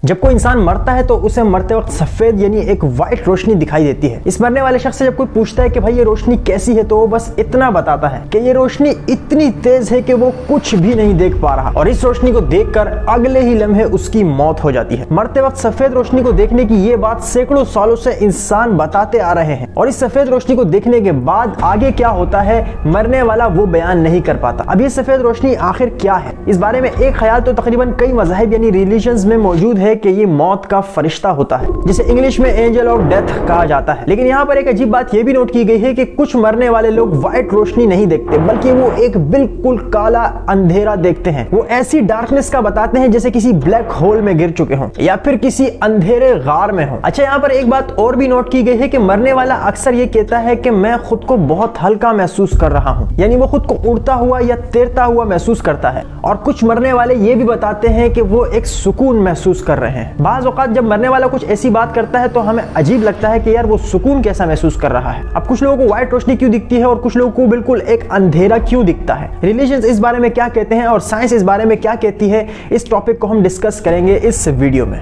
جب کوئی انسان مرتا ہے تو اسے مرتے وقت سفید یعنی ایک وائٹ روشنی دکھائی دیتی ہے. اس مرنے والے شخص سے جب کوئی پوچھتا ہے کہ بھائی یہ روشنی کیسی ہے تو وہ بس اتنا بتاتا ہے کہ یہ روشنی اتنی تیز ہے کہ وہ کچھ بھی نہیں دیکھ پا رہا, اور اس روشنی کو دیکھ کر اگلے ہی لمحے اس کی موت ہو جاتی ہے. مرتے وقت سفید روشنی کو دیکھنے کی یہ بات سینکڑوں سالوں سے انسان بتاتے آ رہے ہیں, اور اس سفید روشنی کو دیکھنے کے بعد آگے کیا ہوتا ہے مرنے والا وہ بیان نہیں کر پاتا. اب یہ سفید روشنی آخر کیا ہے؟ اس بارے میں ایک خیال تو تقریباً کئی مذاہب یعنی ریلیجنز میں موجود ہے کہ یہ موت کا فرشتہ ہوتا ہے, جسے انگلش میں اینجل آف ڈیتھ کہا جاتا ہے. لیکن یہاں پر ایک عجیب بات یہ بھی نوٹ کی گئی ہے کہ کچھ مرنے والے لوگ وائٹ روشنی نہیں دیکھتے بلکہ وہ ایک بالکل کالا اندھیرا دیکھتے ہیں. وہ ایسی ڈارکنس کا بتاتے ہیں جیسے کسی بلیک ہول میں گر چکے ہوں یا پھر کسی اندھیرے غار میں ہوں. اچھا, یہاں پر ایک بات اور بھی نوٹ کی گئی ہے کہ مرنے والا اکثر یہ کہتا ہے کہ میں خود کو بہت ہلکا محسوس کر رہا ہوں, یعنی وہ خود کو اڑتا ہوا یا تیرتا ہوا محسوس کرتا ہے. اور کچھ مرنے والے یہ بھی بتاتے ہیں کہ وہ ایک سکون محسوس کر رہے ہیں. بعض اوقات جب مرنے والا کچھ ایسی بات کرتا ہے تو ہمیں عجیب لگتا ہے کہ یار وہ سکون کیسا محسوس کر رہا ہے. اب کچھ لوگوں کو وائٹ روشنی کیوں دکھتی ہے اور کچھ لوگوں کو بالکل ایک اندھیرا کیوں دکھتا ہے؟ ریلیجنز اس بارے میں کیا کہتے ہیں اور سائنس اس بارے میں کیا کہتی ہے؟ اس ٹاپک کو ہم ڈسکس کریں گے اس ویڈیو میں.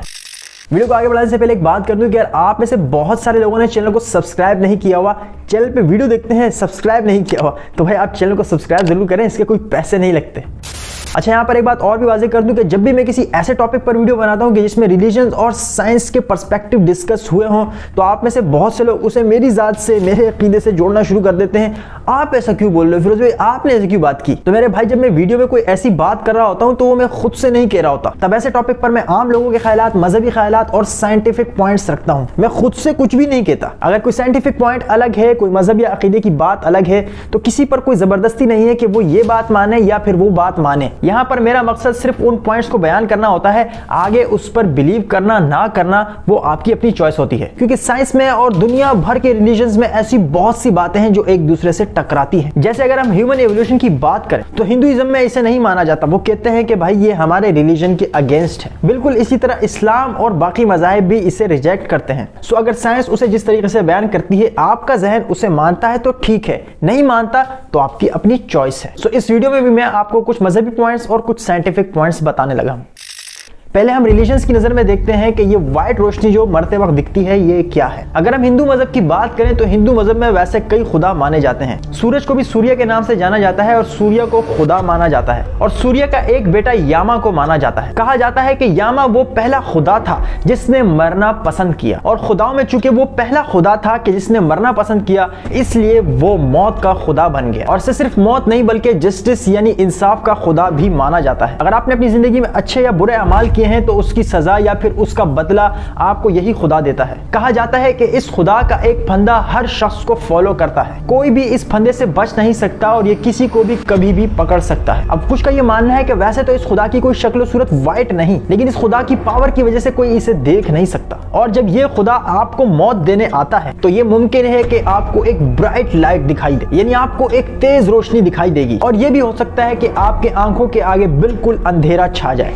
ویڈیو کو آگے بڑھانے سے پہلے ایک بات کر دوں کہ آپ میں سے بہت سارے لوگوں نے چینل کو سبسکرائب نہیں کیا ہوا, چینل پہ ویڈیو دیکھتے ہیں سبسکرائب نہیں کیا ہوا, تو بھائی آپ چینل کو سبسکرائب ضرور کریں, اس کے کوئی پیسے نہیں لگتے. اچھا, یہاں پر ایک بات اور بھی واضح کر دوں کہ جب بھی میں کسی ایسے ٹاپک پر ویڈیو بناتا ہوں کہ جس میں ریلیجنز اور سائنس کے پرسپیکٹو ڈسکس ہوئے ہوں تو آپ میں سے بہت سے لوگ اسے میری ذات سے, میرے عقیدے سے جوڑنا شروع کر دیتے ہیں. آپ ایسا کیوں بول رہے ہو فیروز بھائی, آپ نے ایسے کیوں بات کی؟ تو میرے بھائی, جب میں ویڈیو میں کوئی ایسی بات کر رہا ہوتا ہوں تو وہ میں خود سے نہیں کہہ رہا ہوتا. تب ایسے ٹاپک پر میں عام لوگوں کے خیالات, مذہبی خیالات اور سائنٹیفک پوائنٹس رکھتا ہوں. میں خود سے کچھ بھی نہیں کہتا. اگر کوئی سائنٹیفک پوائنٹ الگ ہے, کوئی مذہبی عقیدے کی بات الگ ہے, تو کسی پر کوئی زبردستی نہیں ہے کہ وہ یہ بات مانے یا پھر وہ بات مانے. یہاں پر میرا مقصد صرف ان پوائنٹس کو بیان کرنا ہوتا ہے, آگے اس پر بلیو کرنا نہ کرنا وہ آپ کی اپنی چوائس ہوتی ہے. کیونکہ سائنس میں اور دنیا بھر کے ریلیجنز میں ایسی بہت سی باتیں ہیں جو ایک دوسرے سے ٹکراتی ہیں. جیسے اگر ہم ہیومن ایوولوشن کی بات کریں تو ہندوازم میں اسے نہیں مانا جاتا. وہ کہتے ہیں کہ بھائی یہ ہمارے ریلیجن کے اگینسٹ ہے. بالکل اسی طرح اسلام اور باقی مذاہب بھی اسے ریجیکٹ کرتے ہیں. سو اگر سائنس اسے جس طریقے سے بیان کرتی ہے آپ کا ذہن اسے مانتا ہے تو ٹھیک ہے, نہیں مانتا تو آپ کی اپنی چوائس ہے. سو اس ویڈیو میں بھی میں آپ کو کچھ مذہبی پوائنٹس اور کچھ سائنٹیفک پوائنٹس بتانے لگا ہوں. پہلے ہم ریلیجنز کی نظر میں دیکھتے ہیں کہ یہ وائٹ روشنی جو مرتے وقت دکھتی ہے یہ کیا ہے. اگر ہم ہندو مذہب کی بات کریں تو ہندو مذہب میں ویسے کئی خدا مانے جاتے ہیں. سورج کو بھی سوریا کے نام سے جانا جاتا ہے اور سوریا کو خدا مانا جاتا ہے, اور سوریا کا ایک بیٹا یاما کو مانا جاتا ہے. کہا جاتا ہے کہ یاما وہ پہلا خدا تھا جس نے مرنا پسند کیا, اور خداؤں میں چونکہ وہ پہلا خدا تھا کہ جس نے مرنا پسند کیا اس لیے وہ موت کا خدا بن گیا. اور اسے صرف موت نہیں بلکہ جسٹس یعنی انصاف کا خدا بھی مانا جاتا ہے. اگر آپ نے اپنی زندگی میں اچھے یا برے اعمال کیے ہیں تو اس کی سزا یا پھر اس کا بدلہ آپ کو یہی خدا دیتا ہے. کہا جاتا ہے کہ اس خدا کا ایک پھندا ہر شخص کو فالو کرتا ہے, کوئی بھی اس پھندے سے بچ نہیں سکتا اور یہ کسی کو بھی کبھی بھی پکڑ سکتا ہے. اب کچھ کا یہ ماننا ہے کہ ویسے تو اس خدا کی کوئی شکل و صورت وائٹ نہیں, لیکن اس خدا کی پاور کی وجہ سے کوئی اسے دیکھ نہیں سکتا, اور جب یہ خدا آپ کو موت دینے آتا ہے تو یہ ممکن ہے کہ آپ کو ایک برائٹ لائٹ دکھائی دے, یعنی آپ کو ایک تیز روشنی دکھائی دے گی, اور یہ بھی ہو سکتا ہے کہ آپ کے آنکھوں کے آگے بالکل اندھیرا چھا جائے.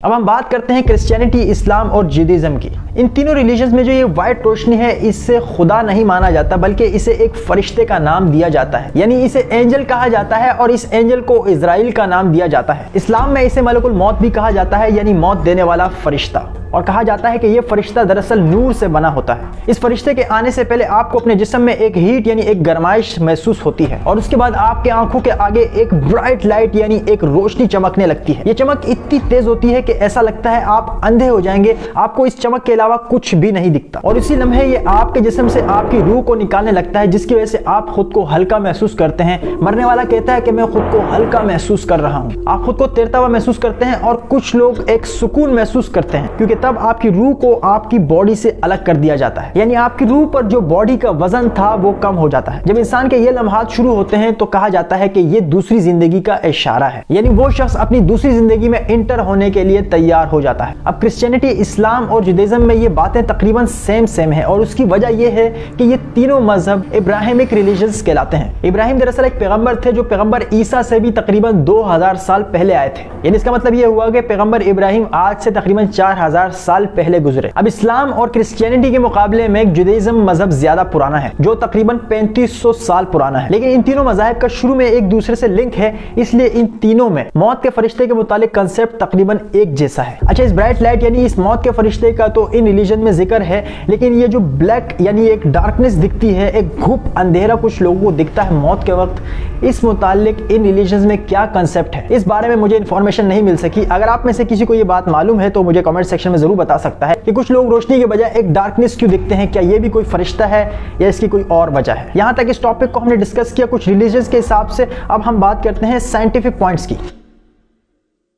اب ہم بات کرتے ہیں کرسچینٹی, اسلام اور جیوڈیزم کی. ان تینوں ریلیجنز میں جو یہ وائٹ روشنی ہے اس سے خدا نہیں مانا جاتا بلکہ اسے ایک فرشتے کا نام دیا جاتا ہے, یعنی اسے اینجل کہا جاتا ہے, اور اس اینجل کو اسرائیل کا نام دیا جاتا ہے. اسلام میں اسے ملک الموت بھی کہا جاتا ہے, یعنی موت دینے والا فرشتہ, اور کہا جاتا ہے کہ یہ فرشتہ دراصل نور سے بنا ہوتا ہے. اس فرشتے کے آنے سے پہلے آپ کو اپنے جسم میں ایک ہیٹ یعنی ایک گرمائش محسوس ہوتی ہے, اور اس کے بعد آپ کے آنکھوں کے آگے ایک برائٹ لائٹ یعنی ایک روشنی چمکنے لگتی ہے. یہ چمک اتنی تیز ہوتی ہے کہ ایسا لگتا ہے آپ اندھے ہو جائیں گے, آپ کو اس چمک کے علاوہ کچھ بھی نہیں دکھتا, اور اسی لمحے یہ آپ کے جسم سے آپ کی روح کو نکالنے لگتا ہے جس کی وجہ سے آپ خود کو ہلکا محسوس کرتے ہیں. مرنے والا کہتا ہے کہ میں خود کو ہلکا محسوس کر رہا ہوں. آپ خود کو تیرتا ہوا محسوس کرتے ہیں, اور کچھ لوگ ایک سکون محسوس کرتے ہیں کیونکہ تب آپ کی روح کو آپ کی باڈی سے الگ کر دیا جاتا ہے, یعنی آپ کی روح پر جو باڈی کا وزن تھا وہ کم ہو جاتا ہے. جب انسان کے یہ لمحات شروع ہوتے ہیں تو کہا جاتا ہے کہ یہ دوسری زندگی کا اشارہ ہے, یعنی وہ شخص اپنی دوسری زندگی میں انٹر ہونے کے لیے تیار ہو جاتا ہے. اب کرسچینٹی, اسلام اور جوڈیزم میں یہ باتیں تقریباً سیم ہے, اور اس کی وجہ یہ ہے کہ یہ تینوں مذہب ابراہیمک ریلیجنز کہلاتے ہیں. ابراہیم دراصل ایک پیغمبر تھے جو پیغمبر عیسیٰ سے بھی تقریباً 2000 سال پہلے آئے تھے, یعنی اس کا مطلب یہ ہوا کہ پیغمبر ابراہیم آج سے تقریباً 4000 साल पहले गुजरे। अब इस्लाम और क्रिश्चियनिटी के मुकाबले में जुडाइज्म मजहब ज्यादा पुराना है, जो तकरीबन 3500 साल पुराना है। लेकिन इन तीनों मजाहिब का शुरू में एक दूसरे से लिंक है, इसलिए इन तीनों में मौत के फरिश्ते के मुतालिक कंसेप्ट तकरीबन एक जैसा है। अच्छा, इस ब्राइट लाइट यानी इस मौत के फरिश्ते का तो इन रिलीजन में जिक्र है, लेकिन ये जो ब्लैक यानी एक डार्कनेस दिखती है, एक घुप अंधेरा कुछ लोगों को दिखता है मौत के वक्त, इस मुतालिक इन रिलीजन में क्या कंसेप्ट है, इस बारे में मुझे इंफॉर्मेशन नहीं मिल सकी। अगर आप में से किसी को ये बात मालूम है तो मुझे कमेंट सेक्शन में जरूर बता सकता है कि कुछ लोग रोशनी के बजाय एक डार्कनेस क्यों दिखते हैं। क्या ये भी कोई फरिश्ता है या इसकी कोई और वजह है? यहाँ तक इस टॉपिक को हमने डिस्कस किया कुछ रिलीजन के हिसाब से। अब हम बात करते हैं साइंटिफिक पॉइंट्स की।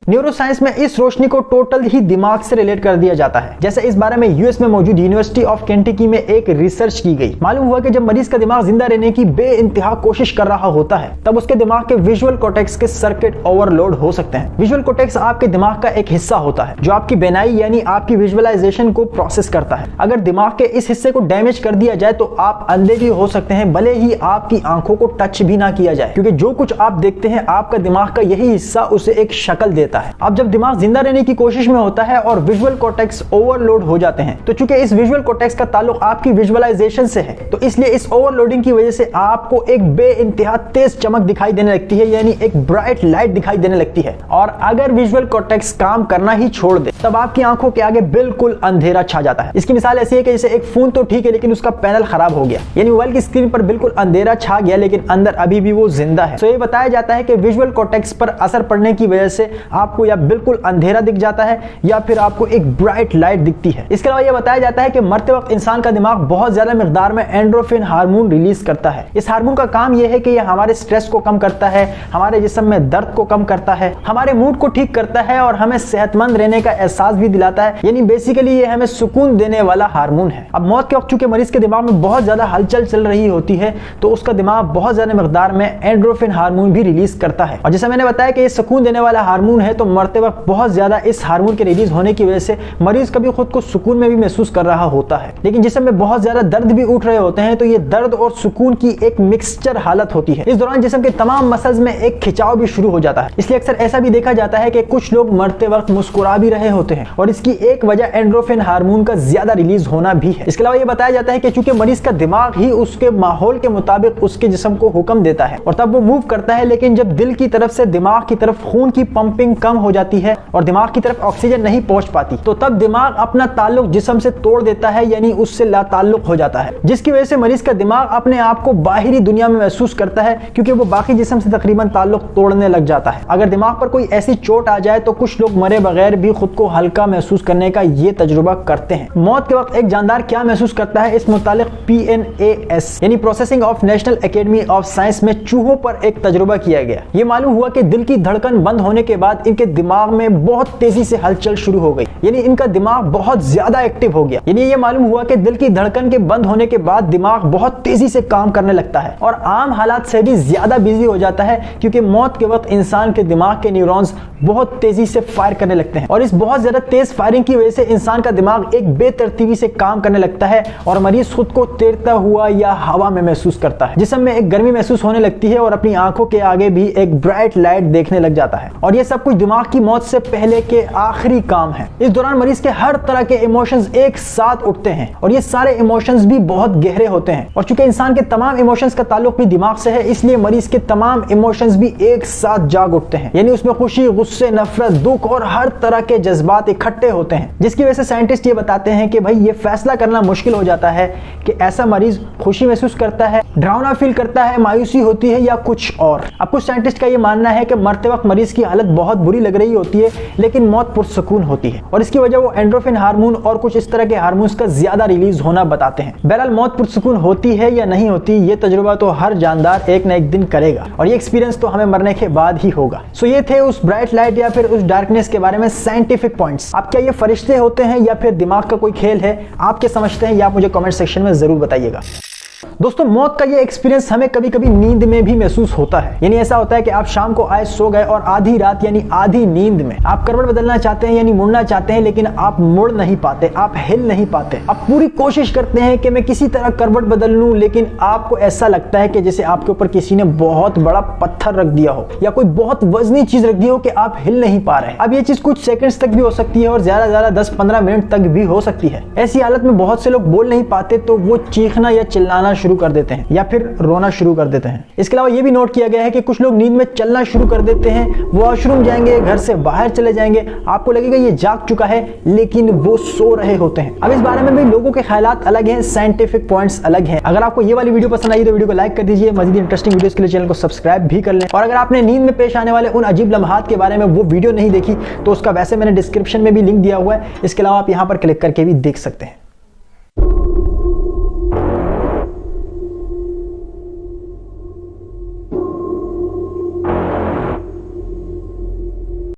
न्यूरोसाइंस में इस रोशनी को टोटल ही दिमाग से रिलेट कर दिया जाता है। जैसे इस बारे में यूएस में मौजूद यूनिवर्सिटी ऑफ केंटकी में एक रिसर्च की गई। मालूम हुआ कि जब मरीज का दिमाग जिंदा रहने की बेइंतहा कोशिश कर रहा होता है, तब उसके दिमाग के विजुअल कॉर्टेक्स के सर्किट ओवरलोड हो सकते हैं। विजुअल कॉर्टेक्स आपके दिमाग का एक हिस्सा होता है जो आपकी बेनाई यानी आपकी विजुअलाइजेशन को प्रोसेस करता है। अगर दिमाग के इस हिस्से को डैमेज कर दिया जाए तो आप अंधे भी हो सकते हैं, भले ही आपकी आंखों को टच भी ना किया जाए, क्योंकि जो कुछ आप देखते हैं आपका दिमाग का यही हिस्सा उसे एक शक्ल देता है। अब जब दिमाग जिंदा रहने की कोशिश में होता है और विजुअल कॉर्टेक्स ओवरलोड हो जाते हैं, तो चूंकि इस विजुअल कॉर्टेक्स का ताल्लुक आपकी विजुअलाइजेशन से है, तो इसलिए इस ओवरलोडिंग की वजह से आपको एक बेइंतहा तेज चमक दिखाई देने लगती है, यानी एक ब्राइट लाइट दिखाई देने लगती है। और अगर विजुअल कॉर्टेक्स काम करना ही छोड़ दे, तब आपकी आंखों के आगे बिल्कुल अंधेरा छा जाता है। इसकी मिसाल ऐसी है कि जैसे एक फोन तो ठीक है, लेकिन उसका पैनल खराब हो गया, यानी मोबाइल की स्क्रीन पर बिल्कुल अंधेरा छा गया, लेकिन अंदर अभी भी वो जिंदा है। तो ये बताया जाता है कि विजुअल कॉर्टेक्स पर असर पड़ने की वजह से आपको या बिल्कुल अंधेरा दिख जाता है या फिर आपको एक ब्राइट लाइट दिखती है। इसके अलावा यह बताया जाता है कि मरते वक्त इंसान का दिमाग बहुत ज्यादा मिकदार में एंडोर्फिन हार्मोन रिलीज करता है। इस हार्मोन का काम यह है कि यह हमारे स्ट्रेस को कम करता है, हमारे जिस्म में दर्द को कम करता है, हमारे मूड को ठीक करता है और हमें सेहतमंद रहने का एहसास भी दिलाता है। यानी बेसिकली ये हमें सुकून देने वाला हार्मोन है। अब मौत के वक्त चूंकि मरीज के दिमाग में बहुत ज्यादा हलचल चल रही होती है, तो उसका दिमाग बहुत ज्यादा मिकदार में एंडोर्फिन हार्मोन भी रिलीज करता है। और जैसे मैंने बताया कि ये सुकून देने वाला हार्मोन है, तो मरते वक्त बहुत ज्यादा इस हार्मोन के रिलीज होने की वजह से मरीज कभी खुद को सुकून में भी महसूस कर रहा होता है। लेकिन जिसम में बहुत ज्यादा दर्द भी उठ रहे होते हैं, तो ये दर्द और सुकून की एक मिक्सचर हालत होती है। इस दौरान जिसम के तमाम मसल्स में एक खिंचाव भी शुरू हो जाता है। इसलिए अक्सर ऐसा भी देखा जाता है कि कुछ लोग मरते वक्त मुस्कुरा भी रहे होते हैं, और इसकी एक वजह एंडोर्फिन हार्मोन का ज्यादा रिलीज होना भी है। इसके अलावा यह बताया जाता है कि चूंकि मरीज का दिमाग ही उसके माहौल के मुताबिक उसके जिस्म को हुक्म देता है और तब वो मूव करता है, लेकिन जब दिल की तरफ से दिमाग की तरफ खून की पंपिंग कम हो जाती है और दिमाग की तरफ ऑक्सीजन नहीं पहुंच पाती, तो तब दिमाग अपना ताल्लुक जिस्म से तोड़ देता है, यानी उससे लाताल्लुक हो जाता है, जिसकी वजह से मरीज का दिमाग अपने आप को बाहरी दुनिया में महसूस करता है, क्योंकि वो बाकी जिस्म से तकरीबन ताल्लुक तोड़ने लग जाता है। अगर दिमाग पर कोई ऐसी चोट आ जाए तो कुछ लोग मरे बगैर भी खुद को हल्का महसूस करने का ये तजुर्बा करते हैं। मौत के वक्त एक जानदार क्या महसूस करता है, इस मुतालिक PNAS यानी processing of national academy of science में चूहों पर एक तजुर्बा किया गया। ये मालूम हुआ कि दिल की धड़कन बंद होने के बाद इनके दिमाग में बहुत तेजी से हलचल शुरू हो गई, यानी इनका दिमाग बहुत ज्यादा एक्टिव हो गया। यानी ये मालूम हुआ कि दिल की धड़कन के बंद होने के बाद दिमाग बहुत तेजी से काम करने लगता है और आम हालात से भी ज्यादा बिजी हो जाता है, क्योंकि मौत के वक्त इंसान के दिमाग के न्यूरॉन्स बहुत तेजी से फायर करने लगते हैं और इस बहुत ज्यादा तेज फायरिंग की वजह से इंसान का दिमाग एक बेतरतीबी से काम करने लगता है और मरीज खुद को तैरता हुआ या हवा में महसूस करता है। जिस्म में एक गर्मी महसूस होने लगती है और अपनी आंखों के आगे भी एक ब्राइट लाइट देखने लग जाता है। और ये सब कुछ दिमाग की मौत से पहले के आखिरी काम है। इस दौरान मरीज के हर तरह के इमोशंस एक साथ उठते हैं और ये सारे इमोशंस भी बहुत गहरे होते हैं, और चूंकि इंसान के तमाम इमोशंस का ताल्लुक भी दिमाग से है, इसलिए मरीज के तमाम इमोशंस भी एक साथ जाग उठते हैं। यानी उसमें खुशी, गुस्से, नफरत, दुख और हर तरह के जज्बात इकट्ठे होते हैं, जिसकी वजह से साइंटिस्ट ये बताते हैं कि भाई ये फैसला करना मुश्किल हो जाता है कि ऐसा मरीज खुशी महसूस करता है, डरावना फील करता है, मायूसी होती है या कुछ और। अब कुछ साइंटिस्ट का ये मानना है कि मरते वक्त मरीज की हालत बहुत बुरी लग रही होती है, लेकिन मौत पुरसुकून होती है, और इसकी वजह वो एंडोर्फिन हार्मोन और कुछ इस तरह के हार्मोन्स का ज्यादा रिलीज होना बताते हैं। बहरहाल मौत पुरसुकून होती है या नहीं होती, ये तजुर्बा तो हर जानदार एक न एक दिन करेगा, और ये एक्सपीरियंस तो हमें मरने के बाद ही होगा। सो ये थे उस ब्राइट लाइट या फिर उस डार्कनेस के बारे में साइंटिफिक पॉइंट्स। अब क्या ये फरिश्ते होते हैं या फिर दिमाग का कोई खेल है? आप क्या समझते हैं? ये आप मुझे कमेंट सेक्शन में जरूर बताइएगा। दोस्तों मौत का ये एक्सपीरियंस हमें कभी कभी नींद में भी महसूस होता है। यानी ऐसा होता है कि आप शाम को आए सो गए और आधी रात यानी आधी नींद में आप करवट बदलना चाहते हैं यानी मुड़ना चाहते हैं, लेकिन आप मुड़ नहीं पाते, आप हिल नहीं पाते। आप पूरी कोशिश करते हैं कि मैं किसी तरह करवट बदल लूं, लेकिन आपको ऐसा लगता है कि जैसे आपके ऊपर किसी ने बहुत बड़ा पत्थर रख दिया हो या कोई बहुत वजनी चीज रख दी हो कि आप हिल नहीं पा रहे हैं। अब ये चीज कुछ सेकंड्स तक भी हो सकती है और ज्यादा 10-15 मिनट तक भी हो सकती है। ऐसी हालत में बहुत से लोग बोल नहीं पाते तो वो चीखना या चिल्लाना शुरू कर देते हैं या फिर रोना शुरू कर देते हैं। इसके अलावा ये भी नोट किया गया है कि कुछ लोग नींद में चलना शुरू कर देते हैं, वॉशरूम जाएंगे, घर से बाहर चले जाएंगे, आपको लगेगा ये जाग चुका है लेकिन वो सो रहे होते हैं। अब इस बारे में भी लोगों के ख्यालात अलग हैं, साइंटिफिक पॉइंट्स अलग हैं। अगर आपको ये वाली वीडियो पसंद आई तो वीडियो को लाइक कर दीजिए, मजीद इंटरेस्टिंग वीडियोस के लिए चैनल को सब्सक्राइब भी कर लें। और अगर आपने नींद में पेश आने वाले उन अजीब लम्हात के बारे में वो वीडियो नहीं देखी तो उसका वैसे मैंने डिस्क्रिप्शन में भी लिंक दिया हुआ है, इसके अलावा आप यहाँ पर क्लिक करके भी देख सकते हैं।